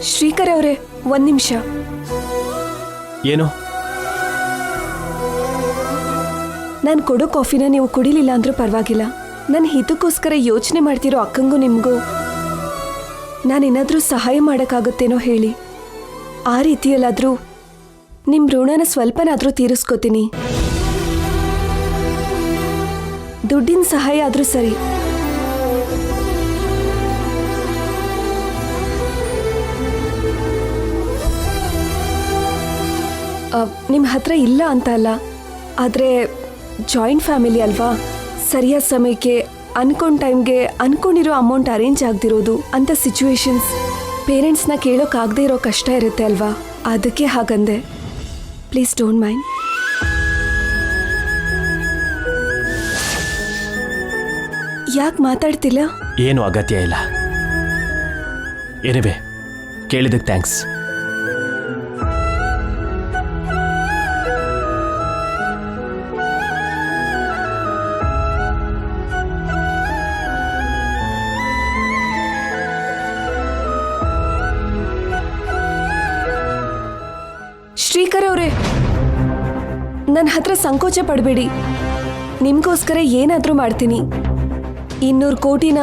ಶ್ರೀಕರ್ ಅವರೇ, ಒಂದ್ ನಿಮಿಷ. ಏನು? ನಾನು ಕೊಡೋ ಕಾಫಿನ ನೀವು ಕುಡಿಲಿಲ್ಲ ಅಂದ್ರೂ ಪರವಾಗಿಲ್ಲ. ನನ್ನ ಹಿತಕ್ಕೋಸ್ಕರ ಯೋಚನೆ ಮಾಡ್ತಿರೋ ಅಕ್ಕಂಗೂ ನಿಮಗೂ ನಾನೇನಾದರೂ ಸಹಾಯ ಮಾಡೋಕ್ಕಾಗುತ್ತೇನೋ ಹೇಳಿ. ಆ ರೀತಿಯಲ್ಲಾದರೂ ನಿಮ್ಮ ಋಣನ ಸ್ವಲ್ಪನಾದರೂ ತೀರಿಸ್ಕೋತೀನಿ. ದುಡ್ಡಿನ ಸಹಾಯ ಆದರೂ ಸರಿ. ನಿಮ್ಮ ಹತ್ರ ಇಲ್ಲ ಅಂತ ಅಲ್ಲ, ಆದರೆ ಜಾಯಿಂಟ್ ಫ್ಯಾಮಿಲಿ ಅಲ್ವಾ, ಸರಿಯಾದ ಸಮಯಕ್ಕೆ ಅನ್ಕೊಂಡ ಟೈಮ್ಗೆ ಅನ್ಕೊಂಡಿರೋ ಅಮೌಂಟ್ ಅರೇಂಜ್ ಆಗದಿರೋದು ಅಂತ ಸಿಚುವೇಶನ್ಸ್ ಪೇರೆಂಟ್ಸ್ನ ಕೇಳೋಕ್ಕಾಗದೇ ಇರೋ ಕಷ್ಟ ಇರುತ್ತೆ ಅಲ್ವಾ, ಅದಕ್ಕೆ ಹಾಗಂದೆ. Please don't mind. ಯಾಕೆ ಮಾತಾಡ್ತಿಲ್ಲ? ಏನು ಅಗತ್ಯ ಇಲ್ಲ. ಏನಿವೆ, ಕೇಳಿದಕ್ಕೆ ಥ್ಯಾಂಕ್ಸ್. ಶ್ರೀಕರ್ ಅವರೇ, ನನ್ನ ಹತ್ರ ಸಂಕೋಚ ಪಡಬೇಡಿ. ನಿಮಗೋಸ್ಕರ ಏನಾದರೂ ಮಾಡ್ತೀನಿ. 200 ಕೋಟಿನ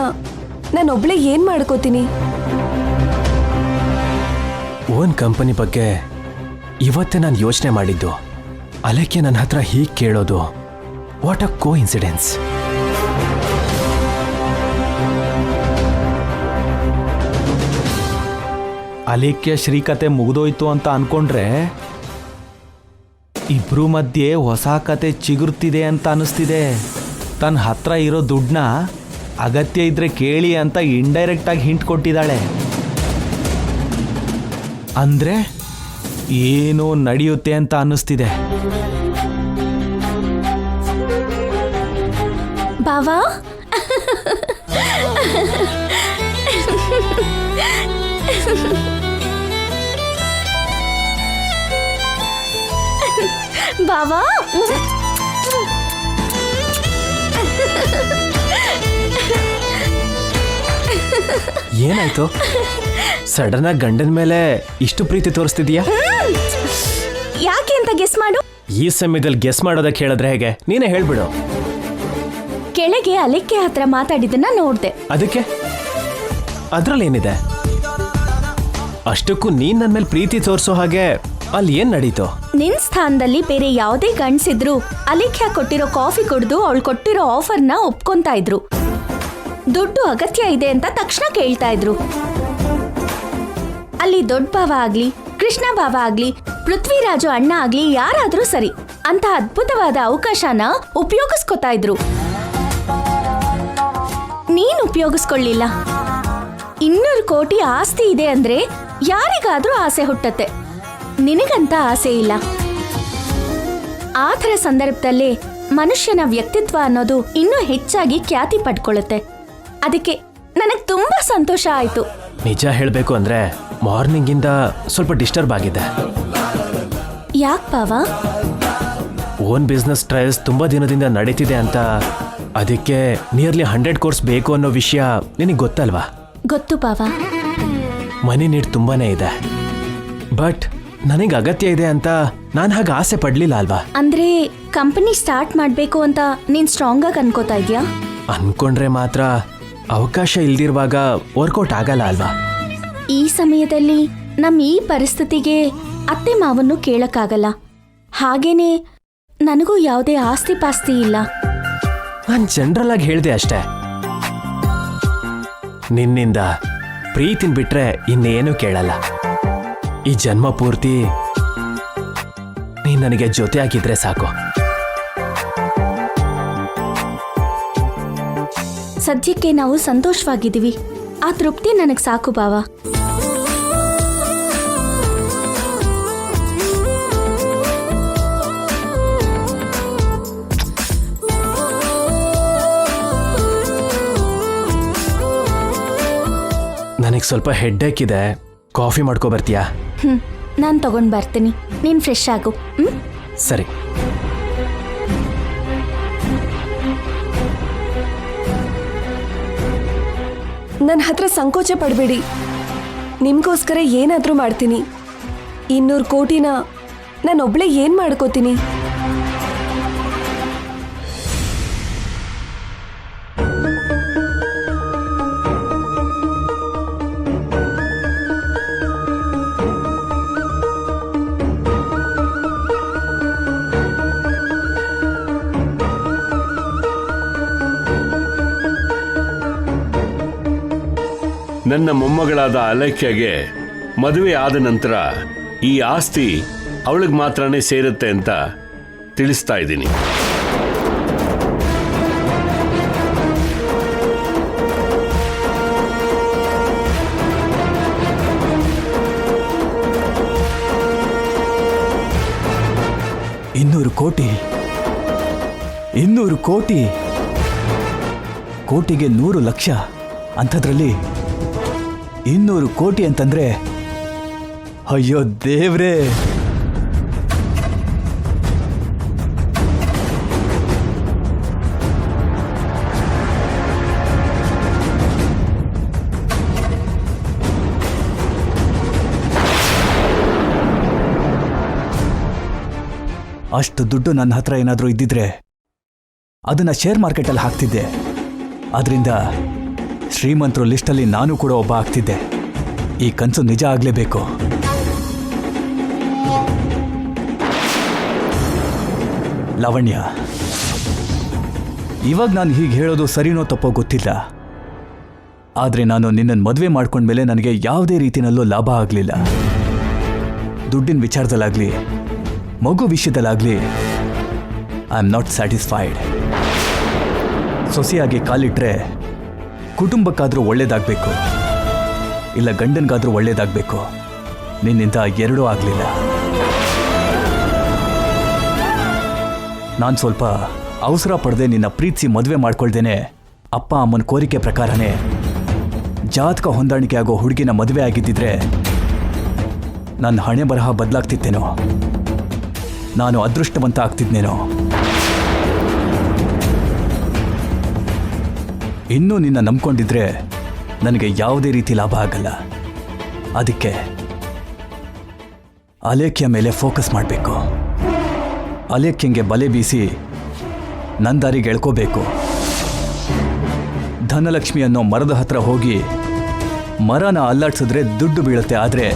ನಾನೊಬ್ಳೆ ಏನು ಮಾಡ್ಕೋತೀನಿ? ಓನ್ ಕಂಪನಿ ಬಗ್ಗೆ ಇವತ್ತೇ ನಾನು ಯೋಚನೆ ಮಾಡಿದ್ದು. ಅಲೆಕ್ಕೆ ನನ್ನ ಹತ್ರ ಹೀಗೆ ಕೇಳೋದು, ವಾಟ್ ಅ ಕೋ ಇನ್ಸಿಡೆನ್ಸ್. ಅಲಿಕ್ಕೆ ಶ್ರೀಕತೆ ಮುಗಿದೋಯ್ತು ಅಂತ ಅನ್ಕೊಂಡ್ರೆ ಇಬ್ರು ಮಧ್ಯೆ ಹೊಸ ಕತೆ ಚಿಗುರ್ತಿದೆ ಅಂತ ಅನಿಸ್ತಿದೆ. ತನ್ನ ಹತ್ರ ಇರೋ ದುಡ್ಡನ್ನ ಅಗತ್ಯ ಇದ್ರೆ ಕೇಳಿ ಅಂತ ಇಂಡೈರೆಕ್ಟಾಗಿ ಹಿಂಟ್ ಕೊಟ್ಟಿದ್ದಾಳೆ. ಅಂದ್ರೆ ಏನೋ ನಡೆಯುತ್ತೆ ಅಂತ ಅನ್ನಿಸ್ತಿದೆ. ಬಾವಾ, ಬಾವಾ, ಏನಾಯ್ತು? ಸಡನ್ ಆಗಿ ಗಂಡನ ಮೇಲೆ ಇಷ್ಟು ಪ್ರೀತಿ ತೋರಿಸ್ತಿದ್ಯಾ? ಯಾಕೆ ಅಂತ ಗೆಸ್ ಮಾಡು. ಈ ಸಮಯದಲ್ಲಿ ಗೆಸ್ ಮಾಡೋದಕ್ಕೆ ಹೇಳಿದ್ರೆ ಹೇಗೆ? ನೀನೇ ಹೇಳ್ಬಿಡು. ಕೆಳಗೆ ಅಲೆಕ್ಕೆ ಹತ್ರ ಮಾತಾಡಿದ್ದನ್ನ ನೋಡ್ದೆ. ಅದಕ್ಕೆ ಅದ್ರಲ್ಲೇನಿದೆ? ಅಷ್ಟಕ್ಕೂ ನೀನ್ ನನ್ನ ಮೇಲೆ ಪ್ರೀತಿ ತೋರಿಸೋ ಹಾಗೆ ಅಲ್ಲಿ ಏನ್ ನಡೀತು? ನಿನ್ ಸ್ಥಾನದಲ್ಲಿ ಬೇರೆ ಯಾವುದೇ ಗಂಡ್ಸಿದ್ರು ಅಲಿಖ್ಯ ಕೊಟ್ಟಿರೋ ಕಾಫಿ ಕುಡಿದು ಅವಳು ಕೊಟ್ಟಿರೋ ಆಫರ್ನ ಒಪ್ಕೊಂತಾ ಇದ್ರು. ದುಡ್ಡು ಅಗತ್ಯ ಇದೆ ಅಂತ ತಕ್ಷಣ ಕೇಳ್ತಾ ಇದ್ರು. ಅಲ್ಲಿ ದೊಡ್ಡ ಭಾವ ಆಗ್ಲಿ, ಕೃಷ್ಣ ಭಾವ ಆಗ್ಲಿ, ಪೃಥ್ವಿರಾಜು ಅಣ್ಣ ಆಗ್ಲಿ, ಯಾರಾದ್ರೂ ಸರಿ ಅಂತ ಅದ್ಭುತವಾದ ಅವಕಾಶನ ಉಪಯೋಗಿಸ್ಕೊತಾ ಇದ್ರು. ನೀನ್ ಉಪಯೋಗಿಸ್ಕೊಳ್ಳಿಲ್ಲ. 200 ಕೋಟಿ ಆಸ್ತಿ ಇದೆ ಅಂದ್ರೆ ಯಾರಿಗಾದ್ರೂ ಆಸೆ ಹುಟ್ಟತ್ತೆ. ನಿನಗಂತ ಆಸೆ ಇಲ್ಲ. ಆ ಥರ ಸಂದರ್ಭದಲ್ಲಿ ಮನುಷ್ಯನ ವ್ಯಕ್ತಿತ್ವ ಅನ್ನೋದು ಇನ್ನೂ ಹೆಚ್ಚಾಗಿ ಖ್ಯಾತಿ ಪಡ್ಕೊಳ್ಳುತ್ತೆ. ಅದಕ್ಕೆ ನನಗೆ ತುಂಬಾ ಸಂತೋಷ ಆಯ್ತು. ನಿಜ ಹೇಳ್ಬೇಕು ಅಂದ್ರೆ ಮಾರ್ನಿಂಗ್ ಇಂದ ಸ್ವಲ್ಪ ಡಿಸ್ಟರ್ಬ್ ಆಗಿದೆ. ಯಾಕೆ ಬಾವ? ಓನ್ ಬಿಸ್ನೆಸ್ ಟ್ರಯಲ್ಸ್ ತುಂಬಾ ದಿನದಿಂದ ನಡೀತಿದೆ ಅಂತ. ಅದಕ್ಕೆ ನಿಯರ್ಲಿ 100 ಕೋರ್ಸ್ ಬೇಕು ಅನ್ನೋ ವಿಷಯ ನಿನಗೆ ಗೊತ್ತಲ್ವಾ? ಗೊತ್ತು ಬಾವ. ಮನಿ ನೀಡ್ ತುಂಬಾನೇ ಇದೆ. ಬಟ್ ನನಗೆ ಅಗತ್ಯ ಇದೆ ಅಂತ ನಾನು ಹಾಗೆ ಆಸೆ ಪಡ್ಲಿಲ್ಲ ಅಲ್ವಾ? ಅಂದ್ರೆ ಕಂಪನಿ ಸ್ಟಾರ್ಟ್ ಮಾಡ್ಬೇಕು ಅಂತ ನೀನ್ ಸ್ಟ್ರಾಂಗ್ ಆಗಿ ಅನ್ಕೋತಾ ಇದ್ಯಾ? ಅನ್ಕೊಂಡ್ರೆ ಮಾತ್ರ ಅವಕಾಶ ಇಲ್ದಿರುವಾಗ ವರ್ಕೌಟ್ ಆಗಲ್ಲ ಅಲ್ವಾ? ಈ ಸಮಯದಲ್ಲಿ ನಮ್ ಈ ಪರಿಸ್ಥಿತಿಗೆ ಅತ್ತೆ ಮಾವನ್ನು ಕೇಳಕ್ಕಾಗಲ್ಲ. ಹಾಗೇನೆ ನನಗೂ ಯಾವುದೇ ಆಸ್ತಿ ಪಾಸ್ತಿ ಇಲ್ಲ. ನಾನು ಜನರಲ್ ಆಗಿ ಹೇಳ್ದೆ ಅಷ್ಟೇ. ನಿನ್ನಿಂದ ಪ್ರೀತಿನ ಬಿಟ್ರೆ ಇನ್ನೇನು ಕೇಳಲ್ಲ. ಈ ಜನ್ಮ ಪೂರ್ತಿ ನೀನ್ ನನಗೆ ಜೊತೆ ಆಗಿದ್ರೆ ಸಾಕು. ಸದ್ಯಕ್ಕೆ ನಾವು ಸಂತೋಷವಾಗಿದ್ದೀವಿ. ಆ ತೃಪ್ತಿ ನನಗೆ ಸಾಕು ಬಾವ. ನನಗೆ ಸ್ವಲ್ಪ ಹೆಡ್ಡೇಕ್ ಇದೆ. ಕಾಫಿ ಮಾಡ್ಕೊ ಬರ್ತೀಯಾ? ನಾನು ತಗೊಂಡ್ ಬರ್ತೀನಿ. ನೀನ್ ಫ್ರೆಶ್ ಆಗು. ಸರಿ. ನನ್ನ ಹತ್ರ ಸಂಕೋಚ ಪಡಬೇಡಿ. ನಿಮ್ಗೋಸ್ಕರ ಏನಾದರೂ ಮಾಡ್ತೀನಿ. 200 ಕೋಟಿನ ನಾನೊಬ್ಳೆ ಏನು ಮಾಡ್ಕೋತೀನಿ? ನನ್ನ ಮೊಮ್ಮಗಳಾದ ಅಲೇಖ್ಯಗೆ ಮದುವೆ ಆದ ನಂತರ ಈ ಆಸ್ತಿ ಅವಳಿಗೆ ಮಾತ್ರನೇ ಸೇರುತ್ತೆ ಅಂತ ತಿಳಿಸ್ತಾ ಇದ್ದೀನಿ. ಇನ್ನೂರು ಕೋಟಿ ಕೋಟಿಗೆ 100 ಲಕ್ಷ ಅಂಥದ್ರಲ್ಲಿ 200 ಕೋಟಿ ಅಂತಂದ್ರೆ ಅಯ್ಯೋ ದೇವ್ರೇ. ಅಷ್ಟು ದುಡ್ಡು ನನ್ನ ಹತ್ರ ಏನಾದರೂ ಇದ್ದಿದ್ರೆ ಅದನ್ನ ಶೇರ್ ಮಾರ್ಕೆಟಲ್ಲಿ ಹಾಕ್ತಿದ್ದೆ. ಅದರಿಂದ ಶ್ರೀಮಂತರು ಲಿಸ್ಟಲ್ಲಿ ನಾನು ಕೂಡ ಒಬ್ಬ ಆಗ್ತಿದ್ದೆ. ಈ ಕನಸು ನಿಜ ಆಗಲೇಬೇಕು. ಲಾವಣ್ಯ, ಇವಾಗ ನಾನು ಹೀಗೆ ಹೇಳೋದು ಸರಿನೋ ತಪ್ಪೋ ಗೊತ್ತಿಲ್ಲ. ಆದರೆ ನಾನು ನಿನ್ನನ್ನು ಮದುವೆ ಮಾಡ್ಕೊಂಡ್ಮೇಲೆ ನನಗೆ ಯಾವುದೇ ರೀತಿಯಲ್ಲೂ ಲಾಭ ಆಗಲಿಲ್ಲ. ದುಡ್ಡಿನ ವಿಚಾರದಲ್ಲಾಗಲಿ ಮಗು ವಿಷಯದಲ್ಲಾಗಲಿ ಐ ಆಮ್ ನಾಟ್ ಸ್ಯಾಟಿಸ್ಫೈಡ್. ಸೊಸೆಯಾಗಿ ಕಾಲಿಟ್ರೆ ಕುಟುಂಬಕ್ಕಾದರೂ ಒಳ್ಳೇದಾಗಬೇಕು, ಇಲ್ಲ ಗಂಡನಿಗಾದರೂ ಒಳ್ಳೇದಾಗಬೇಕು. ನಿನ್ನಿಂದ ಎರಡೂ ಆಗಲಿಲ್ಲ. ನಾನು ಸ್ವಲ್ಪ ಅವಸರ ಪಡೆದೆ ನಿನ್ನ ಪ್ರೀತಿಸಿ ಮದುವೆ ಮಾಡ್ಕೊಳ್ದೇನೆ ಅಪ್ಪ ಅಮ್ಮನ ಕೋರಿಕೆ ಪ್ರಕಾರನೇ ಜಾತಕ ಹೊಂದಾಣಿಕೆ ಆಗೋ ಹುಡುಗಿನ ಮದುವೆ ಆಗಿದ್ದಿದ್ರೆ ನನ್ನ ಹಣೆ ಬರಹ ಬದಲಾಗ್ತಿತ್ತೇನೋ, ನಾನು ಅದೃಷ್ಟವಂತ ಆಗ್ತಿದ್ನೇನೋ. ಇನ್ನೂ ನಿನ್ನ ನಂಬ್ಕೊಂಡಿದ್ರೆ ನನಗೆ ಯಾವುದೇ ರೀತಿ ಲಾಭ ಆಗಲ್ಲ. ಅದಕ್ಕೆ ಅಲೇಖ್ಯ ಮೇಲೆ ಫೋಕಸ್ ಮಾಡಬೇಕು. ಅಲೇಖ್ಯಂಗೆ ಬಲೆ ಬೀಸಿ ನನ್ನ ದಾರಿಗೆ ಎಳ್ಕೋಬೇಕು. ಧನಲಕ್ಷ್ಮಿ ಅನ್ನೋ ಮರದ ಹತ್ರ ಹೋಗಿ ಮರನ ಅಲ್ಲಾಡ್ಸಿದ್ರೆ ದುಡ್ಡು ಬೀಳುತ್ತೆ. ಆದರೆ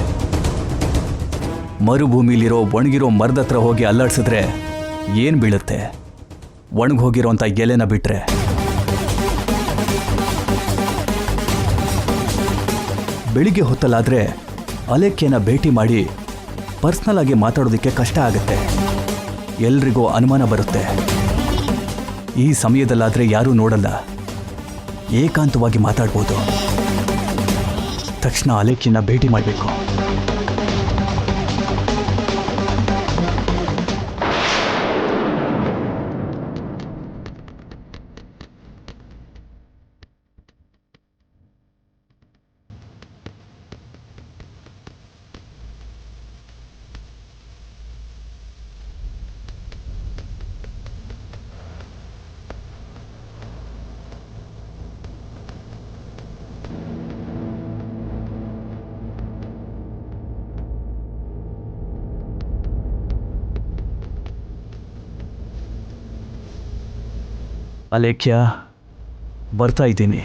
ಮರುಭೂಮಿಲಿರೋ ಒಣಗಿರೋ ಮರದ ಹತ್ರ ಹೋಗಿ ಅಲ್ಲಾಡ್ಸಿದ್ರೆ ಏನು ಬೀಳುತ್ತೆ? ಒಣಗೋಗಿರೋಂಥ ಎಲೆನ ಬಿಟ್ರೆ. ಬೆಳಿಗ್ಗೆ ಹೊತ್ತಲ್ಲಾದರೆ ಅಲೇಖ್ಯನ ಭೇಟಿ ಮಾಡಿ ಪರ್ಸ್ನಲ್ ಆಗಿ ಮಾತಾಡೋದಕ್ಕೆ ಕಷ್ಟ ಆಗುತ್ತೆ. ಎಲ್ರಿಗೂ ಅನುಮಾನ ಬರುತ್ತೆ. ಈ ಸಮಯದಲ್ಲಾದರೆ ಯಾರೂ ನೋಡಲ್ಲ, ಏಕಾಂತವಾಗಿ ಮಾತಾಡ್ಬೋದು. ತಕ್ಷಣ ಅಲೇಖ್ಯನ ಭೇಟಿ ಮಾಡಬೇಕು. ಅಲೇಖ್ಯ, ಬರ್ತಾ ಇದ್ದೀನಿ.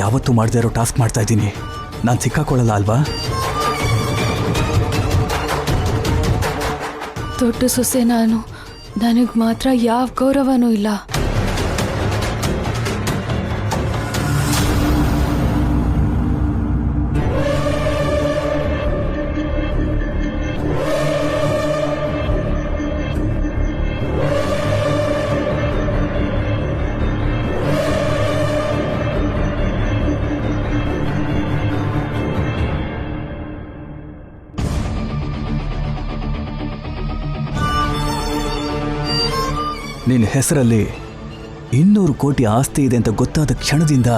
ಯಾವತ್ತೂ ಮಾಡದೇ ಇರೋ ಟಾಸ್ಕ್ ಮಾಡ್ತಾ ಇದ್ದೀನಿ. ನಾನು ಸಿಕ್ಕಾಕೊಳ್ಳಲ್ಲ ಅಲ್ವಾ? ದೊಡ್ಡ ಸೊಸೆ ನಾನು, ನನಗೆ ಮಾತ್ರ ಯಾವ ಗೌರವನೂ ಇಲ್ಲ. ನಿನ್ನ ಹೆಸರಲ್ಲಿ 200 ಕೋಟಿ ಆಸ್ತಿ ಇದೆ ಅಂತ ಗೊತ್ತಾದ ಕ್ಷಣದಿಂದ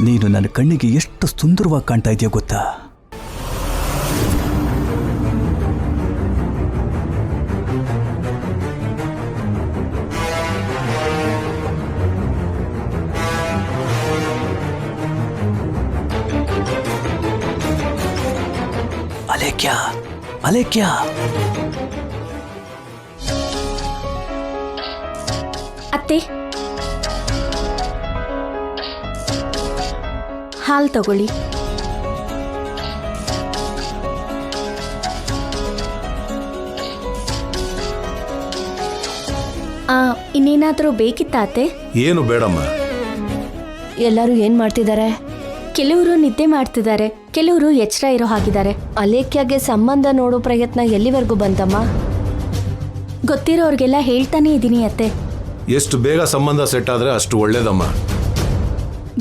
ನೀನು ನನ್ನ ಕಣ್ಣಿಗೆ ಎಷ್ಟು ಸುಂದರವಾಗಿ ಕಾಣ್ತಾ ಇದೆಯೋ ಗೊತ್ತಾ? ಅಲೇಖ್ಯಾ, ಅಲೇಖ್ಯಾ, ಅತ್ತೆ, ಹಾಲು ತಗೊಳ್ಳಿ. ಇನ್ನೇನಾದರೂ ಬೇಕಿತ್ತ ಅತ್ತೆ? ಏನು ಬೇಡಮ್ಮ. ಎಲ್ಲರೂ ಏನ್ ಮಾಡ್ತಿದ್ದಾರೆ? ಕೆಲವರು ನಿದ್ದೆ ಮಾಡ್ತಿದ್ದಾರೆ, ಕೆಲವರು ಎಚ್ಚರ ಇರೋ ಹಾಗಿದ್ದಾರೆ. ಅಲೇಖ್ಯಾಗೆ ಸಂಬಂಧ ನೋಡೋ ಪ್ರಯತ್ನ ಎಲ್ಲಿವರೆಗೂ ಬಂತಮ್ಮ? ಗೊತ್ತಿರೋರ್ಗೆಲ್ಲ ಹೇಳ್ತಾನೆ ಇದ್ದೀನಿ ಅತ್ತೆ. ಎಷ್ಟು ಬೇಗ ಸಂಬಂಧ ಸೆಟ್ ಆದ್ರೆ ಅಷ್ಟು ಒಳ್ಳೇದಮ್ಮ.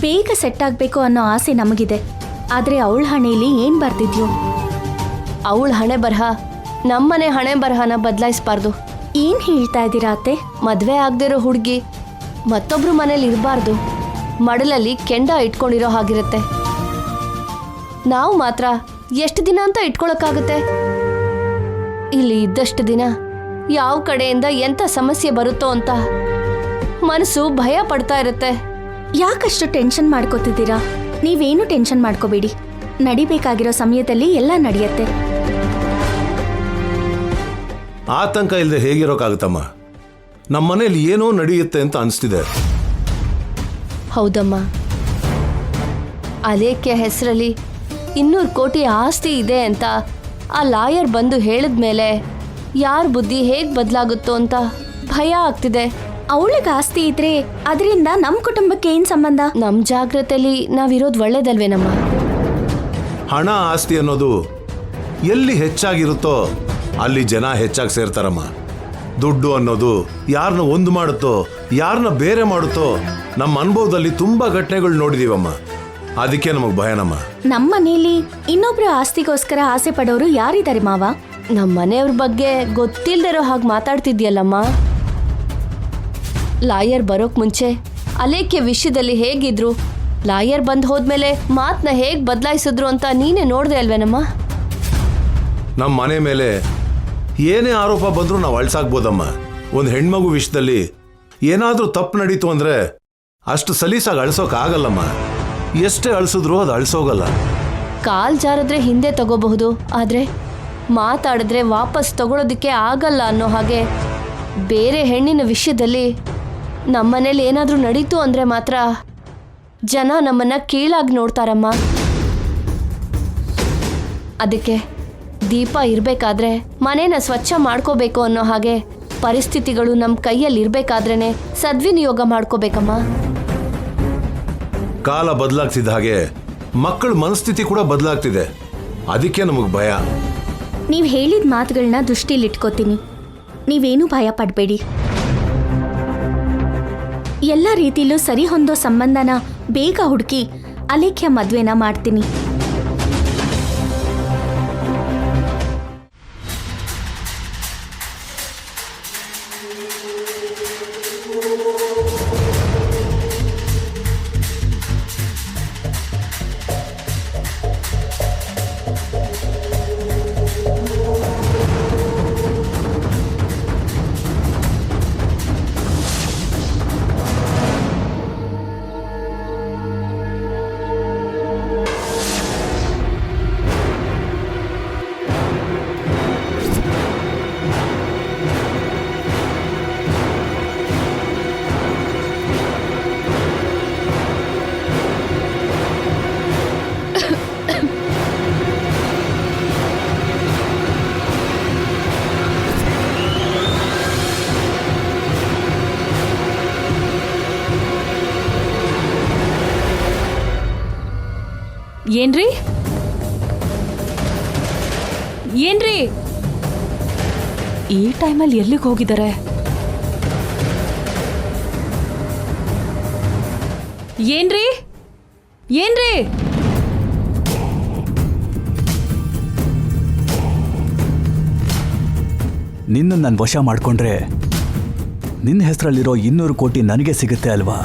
ಬೇಗ ಸೆಟ್ ಆಗ್ಬೇಕು ಅನ್ನೋ ಆಸೆ ನಮಗಿದೆ, ಆದ್ರೆ ಅವಳ ಹಣೆಯಲ್ಲಿ ಏನ್ ಬರ್ತಿದ್ಯೋ? ಅವಳ ಹಣೆ ಬರಹ ನಮ್ಮನೆ ಹಣೆ ಬರಹನ ಬದಲಾಯಿಸಬಾರ್ದು. ಏನ್ ಹೇಳ್ತಾ ಇದ್ದೀರಾ ಅತ್ತೆ? ಮದ್ವೆ ಆಗದಿರೋ ಹುಡುಗಿ ಮತ್ತೊಬ್ರು ಮನೇಲಿ ಇರಬಾರ್ದು, ಮಡಲಲ್ಲಿ ಕೆಂಡ ಇಟ್ಕೊಂಡಿರೋ ಹಾಗಿರುತ್ತೆ. ನಾವು ಮಾತ್ರ ಎಷ್ಟು ದಿನ ಅಂತ ಇಟ್ಕೊಳಕ್ಕಾಗತ್ತೆ? ಇಲ್ಲಿ ಇದ್ದಷ್ಟು ದಿನ ಯಾವ ಕಡೆಯಿಂದ ಎಂಥ ಸಮಸ್ಯೆ ಬರುತ್ತೋ ಅಂತ ಮನಸ್ಸು ಭಯ ಪಡ್ತಾ ಇರುತ್ತೆ. ಯಾಕಷ್ಟು ಟೆನ್ಷನ್ ಮಾಡ್ಕೋತಿದ್ದೀರಾ? ನೀವೇನು ಟೆನ್ಷನ್ ಮಾಡ್ಕೋಬೇಡಿ, ನಡಿಬೇಕಾಗಿರೋ ಸಮಯದಲ್ಲಿ ಎಲ್ಲ ನಡೆಯುತ್ತೆ. ಆತಂಕ ಇಲ್ಲದೆ ಹೇಗಿರೋಕ್ಕಾಗುತ್ತಮ್ಮ? ನಮ್ಮ ಮನೇಲಿ ಏನೋ ನಡೆಯುತ್ತೆ ಅಂತ ಅನಿಸ್ತಿದೆ. ಹೌದಮ್ಮ, ಅಲೇಖ್ಯ ಹೆಸರಲ್ಲಿ 200 ಕೋಟಿ ಆಸ್ತಿ ಇದೆ ಅಂತ ಆ ಲಾಯರ್ ಬಂದು ಹೇಳಿದ್ಮೇಲೆ ಯಾರ ಬುದ್ಧಿ ಹೇಗೆ ಬದಲಾಗುತ್ತೋ ಅಂತ ಭಯ ಆಗ್ತಿದೆ. ಅವಳಿಗೆ ಆಸ್ತಿ ಇದ್ರೆ ಅದರಿಂದ ನಮ್ಮ ಕುಟುಂಬಕ್ಕೆ ಏನ್ ಸಂಬಂಧ? ನಮ್ಮ ಜಾಗ್ರತೆಯಲ್ಲಿ ನಾವಿರೋದು ಒಳ್ಳೇದಲ್ವೇನಮ್ಮ? ಹಣ ಆಸ್ತಿ ಅನ್ನೋದು ಎಲ್ಲಿ ಹೆಚ್ಚಾಗಿರುತ್ತೋ ಅಲ್ಲಿ ಜನ ಹೆಚ್ಚಾಗಿ ಸೇರ್ತಾರಮ್ಮ. ದುಡ್ಡು ಅನ್ನೋದು ಯಾರನ್ನ ಒಂದು ಮಾಡುತ್ತೋ, ಯಾರನ್ನ ಬೇರೆ ಮಾಡುತ್ತೋ ನಮ್ಮ ಅನುಭವದಲ್ಲಿ ತುಂಬಾ ಘಟನೆಗಳು ನೋಡಿದೀವಮ್ಮ. ಅದಕ್ಕೆ ನಮಗೆ ಭಯನಮ್ಮ. ನಮ್ಮ ಮನೇಲಿ ಇನ್ನೊಬ್ರು ಆಸ್ತಿಗೋಸ್ಕರ ಆಸೆ ಪಡೋರು ಯಾರಿದ್ದಾರೆ ಮಾವ? ನಮ್ಮ ಮನೆಯವ್ರ ಬಗ್ಗೆ ಗೊತ್ತಿಲ್ದಿರೋ ಹಾಗೆ ಮಾತಾಡ್ತಿದ್ಯಲ್ಲಮ್ಮ. ಲಾಯರ್ ಬರೋಕ್ ಮುಂಚೆ ಅಲೇಖ್ಯ ವಿಷಯದಲ್ಲಿ ಹೇಗಿದ್ರು, ಲಾಯರ್ ಬಂದು ಹೋದ್ಮೇಲೆ ಮಾತನ್ನ ಹೇಗೆ ಬದಲಾಯಿಸಿದ್ರು ಅಂತ ನೀನೇ ನೋಡ್ದೆ ಅಲ್ವೇನಮ್ಮ? ನಮ್ಮ ಮನೆ ಮೇಲೆ ಏನೇ ಆರೋಪ ಬಂದರೂ ನಾವು ಅಳ್ಸಾಕ್ಬೋದಮ್ಮ. ಒಂದು ಹೆಣ್ಮಗು ವಿಷಯದಲ್ಲಿ ಏನಾದರೂ ತಪ್ಪು ನಡೀತು ಅಂದರೆ ಅಷ್ಟು ಸಲೀಸಾಗಿ ಅಳ್ಸೋಕ್ಕಾಗಲ್ಲಮ್ಮ. ಎಷ್ಟೇ ಅಳಿಸಿದ್ರು ಅದು ಅಳಿಸೋಗಲ್ಲ. ಕಾಲ್ ಜಾರಿದ್ರೆ ಹಿಂದೆ ತಗೋಬಹುದು, ಆದರೆ ಮಾತಾಡಿದ್ರೆ ವಾಪಸ್ ತಗೊಳೋದಕ್ಕೆ ಆಗಲ್ಲ ಅನ್ನೋ ಹಾಗೆ ಬೇರೆ ಹೆಣ್ಣಿನ ವಿಷಯದಲ್ಲಿ ನಮ್ಮನೇಲಿ ಏನಾದರೂ ನಡೀತು ಅಂದರೆ ಮಾತ್ರ ಜನ ನಮ್ಮನ್ನು ಕೀಳಾಗಿ ನೋಡ್ತಾರಮ್ಮ. ಅದಕ್ಕೆ ದೀಪ ಇರಬೇಕಾದ್ರೆ ಮನೇನ ಸ್ವಚ್ಛ ಮಾಡ್ಕೋಬೇಕು ಅನ್ನೋ ಹಾಗೆ ಪರಿಸ್ಥಿತಿಗಳು ನಮ್ಮ ಕೈಯಲ್ಲಿ ಇರಬೇಕಾದ್ರೇ ಸದ್ವಿನಿಯೋಗ ಮಾಡ್ಕೋಬೇಕಮ್ಮ. ಕಾಲ ಬದಲಾಗ್ತಿದ್ದ ಹಾಗೆ ಮಕ್ಕಳ ಮನಸ್ಥಿತಿ ಕೂಡ ಬದಲಾಗ್ತಿದೆ. ಅದಕ್ಕೆ ನಮಗೆ ಭಯ. ನೀವು ಹೇಳಿದ ಮಾತುಗಳನ್ನ ದೃಷ್ಟಿಲಿಟ್ಕೋತೀನಿ, ನೀವೇನೂ ಭಯ ಪಡಬೇಡಿ. ಎಲ್ಲ ರೀತಿಲೂ ಸರಿ ಹೊಂದೋ ಸಂಬಂಧನ ಬೇಗ ಹುಡುಕಿ ಅಲೇಖ್ಯ ಮದ್ವೆನ ಮಾಡ್ತೀನಿ. ಏನ್ರಿ ಏನ್ರಿ ಈ ಟೈಮಲ್ಲಿ ಎಲ್ಲಿಗೆ ಹೋಗಿದ್ದಾರೆ? ಏನ್ರಿ ಏನ್ರಿ ನಿನ್ನ ನಾನು ವಶ ಮಾಡ್ಕೊಂಡ್ರೆ ನಿನ್ನ ಹೆಸರಲ್ಲಿರೋ 200 ಕೋಟಿ ನನಗೆ ಸಿಗುತ್ತೆ ಅಲ್ವಾ?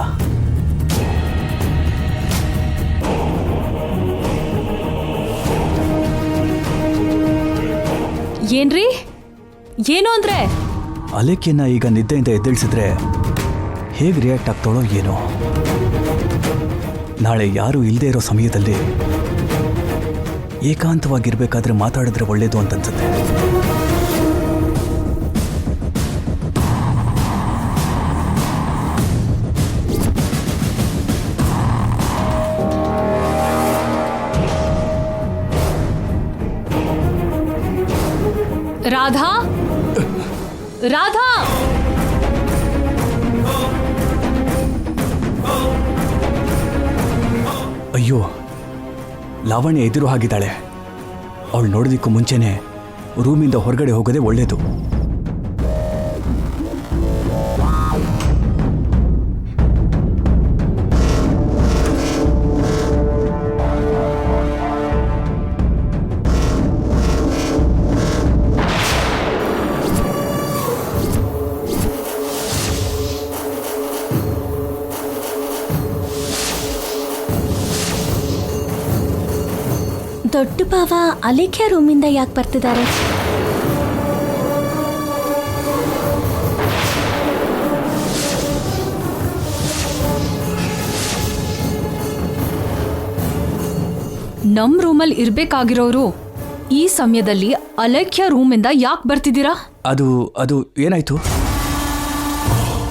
ಏನ್ರಿ ಏನು ಅಂದ್ರೆ? ಅಲೆಕ್ಕಿಯನ್ನ ಈಗ ನಿದ್ದೆಯಿಂದ ಎದ್ದೇಳಿಸಿದ್ರೆ ಹೇಗೆ ರಿಯಾಕ್ಟ್ ಆಗ್ತಾಳೋ ಏನೋ. ನಾಳೆ ಯಾರೂ ಇಲ್ಲದೆ ಇರೋ ಸಮಯದಲ್ಲಿ ಏಕಾಂತವಾಗಿರ್ಬೇಕಾದ್ರೆ ಮಾತಾಡಿದ್ರೆ ಒಳ್ಳೇದು ಅಂತನ್ಸುತ್ತೆ. ರಾಧಾ ರಾಧಾ ಅಯ್ಯೋ, ಲಾವಣ್ಯ ಎದುರು ಹಾಗಿದ್ದಾಳೆ. ಅವಳು ನೋಡೋದಕ್ಕೂ ಮುಂಚೆನೆ ರೂಮಿಂದ ಹೊರಗಡೆ ಹೋಗೋದೇ ಒಳ್ಳೇದು. ದೊಡ್ಡ ಭಾವ ಅಲೇಖ್ಯ ರೂಮಿಂದ ಯಾಕೆ ಬರ್ತಿದ್ದಾರೆ? ನಮ್ ರೂಮಲ್ಲಿ ಇರ್ಬೇಕಾಗಿರೋರು ಈ ಸಮಯದಲ್ಲಿ ಅಲೇಖ್ಯ ರೂಮಿಂದ ಯಾಕೆ ಬರ್ತಿದ್ದೀರಾ? ಅದು ಏನಾಯ್ತು?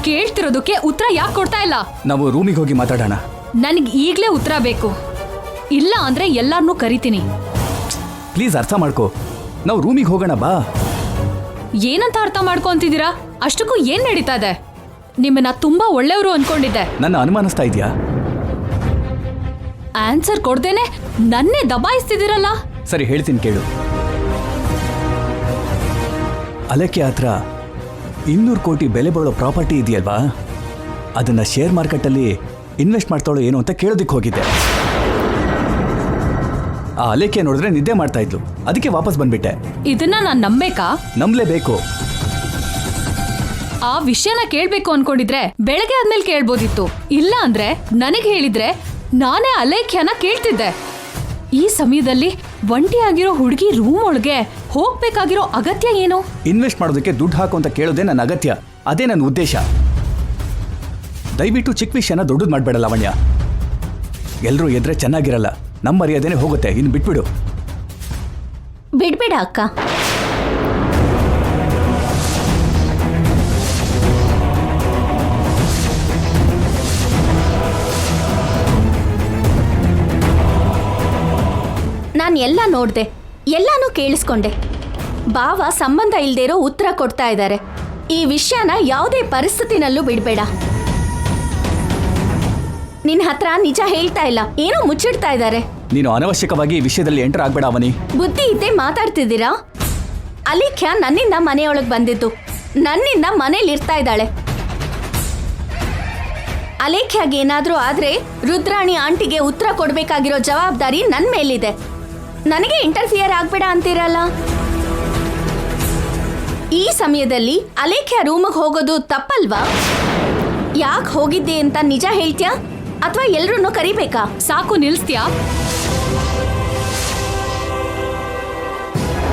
ಕೇಳ್ತಿರೋದಕ್ಕೆ ಉತ್ತರ ಯಾಕೆ ಕೊಡ್ತಾ ಇಲ್ಲ? ನಾವು ರೂಮಿಗೆ ಹೋಗಿ ಮಾತಾಡೋಣ. ನನಗೆ ಈಗಲೇ ಉತ್ತರ ಬೇಕು, ಇಲ್ಲ ಅಂದ್ರೆ ಎಲ್ಲಾರನ್ನೂ ಕರಿತೀನಿ. ಪ್ಲೀಸ್ ಅರ್ಥ ಮಾಡ್ಕೋ, ನಾವು ರೂಮಿಗೆ ಹೋಗೋಣ ಬಾ. ಏನಂತ ಅರ್ಥ ಮಾಡ್ಕೊಂತಿದ್ದೀರಾ? ಅಷ್ಟಕ್ಕೂ ಏನ್ ನಡೀತಾ ಇದೆ? ನಿಮ್ಮನ್ನ ತುಂಬಾ ಒಳ್ಳೆಯವರು ಅನ್ಕೊಂಡಿದ್ದೆ. ನನ್ನ ಅನುಮಾನಿಸ್ತಾ ಇದೆಯಾ? ಆನ್ಸರ್ ಕೊಡ್ದೇನೆ ನನ್ನೇ ದಬಾಯಿಸ್ತಿದ್ದೀರಲ್ಲ. ಸರಿ, ಹೇಳ್ತೀನಿ ಕೇಳು. ಅಲೆಕ್ಕೆ ಹತ್ರ 200 ಕೋಟಿ ಬೆಲೆ ಬಾಳೋ ಪ್ರಾಪರ್ಟಿ ಇದೆಯಲ್ವಾ, ಅದನ್ನ ಶೇರ್ ಮಾರ್ಕೆಟಲ್ಲಿ ಇನ್ವೆಸ್ಟ್ ಮಾಡ್ತಾಳೋ ಏನು ಅಂತ ಕೇಳೋದಕ್ಕೆ ಹೋಗಿದ್ದೆ. ಆ ಅಲೆಕ್ಕೆ ನೋಡಿದ್ರೆ ನಿದ್ದೆ ಮಾಡ್ತಾ ಇದ್ಲು, ಅದಕ್ಕೆ ವಾಪಸ್ ಬಂದ್ಬಿಟ್ಟೆ. ಇದನ್ನ ನಾನು ನಂಬೇಕಾ? ನಂಬಲೇಬೇಕು. ಆ ವಿಷಯನ ಕೇಳ್ಬೇಕು ಅನ್ಕೊಂಡಿದ್ರೆ ಬೆಳಗ್ಗೆ ಆದ್ಮೇಲೆ ಕೇಳ್ಬೋದಿತ್ತು. ಇಲ್ಲ ಅಂದ್ರೆ ನನಗೆ ಹೇಳಿದ್ರೆ ನಾನೇ ಅಲೇಖ್ಯನ ಕೇಳ್ತಿದ್ದೆ. ಈ ಸಮಯದಲ್ಲಿ ಒಂಟಿಯಾಗಿರೋ ಹುಡುಗಿ ರೂಮ್ ಒಳಗೆ ಹೋಗ್ಬೇಕಾಗಿರೋ ಅಗತ್ಯ ಏನು? ಇನ್ವೆಸ್ಟ್ ಮಾಡೋದಕ್ಕೆ ದುಡ್ಡು ಹಾಕು ಅಂತ ಕೇಳೋದೇ ನನ್ನ ಅಗತ್ಯ, ಅದೇ ನನ್ನ ಉದ್ದೇಶ. ದಯವಿಟ್ಟು ಚಿಕ್ಕ ವಿಷಯನ ದೊಡ್ಡದು ಮಾಡಬೇಡ ಲಾವಣ್ಯ. ಎಲ್ಲರೂ ಎದ್ರೆ ಚೆನ್ನಾಗಿರಲ್ಲ, ನಮ್ಮ ಮರ್ಯಾದೆನೇ ಹೋಗುತ್ತೆ. ಇನ್ನು ಬಿಟ್ಬಿಡು. ಬಿಡ್ಬೇಡ ಅಕ್ಕ. ನಾನು ಎಲ್ಲ ನೋಡ್ದೆ, ಎಲ್ಲಾನು ಕೇಳಿಸ್ಕೊಂಡೆ. ಬಾವ ಸಂಬಂಧ ಇಲ್ದೇ ಇರೋ ಉತ್ತರ ಕೊಡ್ತಾ ಇದ್ದಾರೆ. ಈ ವಿಷಯನ ಯಾವುದೇ ಪರಿಸ್ಥಿತಿನಲ್ಲೂ ಬಿಡ್ಬೇಡ. ನಿನ್ನ ಹತ್ರ ನಿಜ ಹೇಳ್ತಾ ಇಲ್ಲ, ಏನೋ ಮುಚ್ಚಿಡ್ತಾ ಇದ್ದಾರೆ. ನೀನು ಅನವಶ್ಯಕವಾಗಿ ಈ ವಿಷಯದಲ್ಲಿ ಎಂಟರ್ ಆಗ್ಬೇಡ ಅವನಿ. ಬುದ್ಧಿ ಇದ್ದೇ ಮಾತಾಡ್ತಿದ್ದೀರಾ? ಅಲೇಖ್ಯ ನನ್ನಿಂದ ಮನೆಯೊಳಗೆ ಬಂದಿದ್ದು, ನನ್ನಿಂದ ಮನೇಲಿ ಇರ್ತಾ ಇದ್ದಾಳೆ. ಅಲೇಖ್ಯಾಗೆ ಏನಾದ್ರೂ ಆದ್ರೆ ರುದ್ರಾಣಿ ಆಂಟಿಗೆ ಉತ್ತರ ಕೊಡ್ಬೇಕಾಗಿರೋ ಜವಾಬ್ದಾರಿ ನನ್ ಮೇಲಿದೆ. ನನಗೆ ಇಂಟರ್ಫಿಯರ್ ಆಗ್ಬೇಡ ಅಂತೀರಲ್ಲ. ಈ ಸಮಯದಲ್ಲಿ ಅಲೇಖ್ಯ ರೂಮಿಗೆ ಹೋಗೋದು ತಪ್ಪಲ್ವಾ? ಯಾಕೆ ಹೋಗಿದ್ದೆ ಅಂತ ನಿಜ ಹೇಳ್ತ್ಯಾ ಅಥವಾ ಎಲ್ರನ್ನೂ ಕರಿಬೇಕಾ? ಸಾಕು, ನಿಲ್ಸ್ತ್ಯಾ?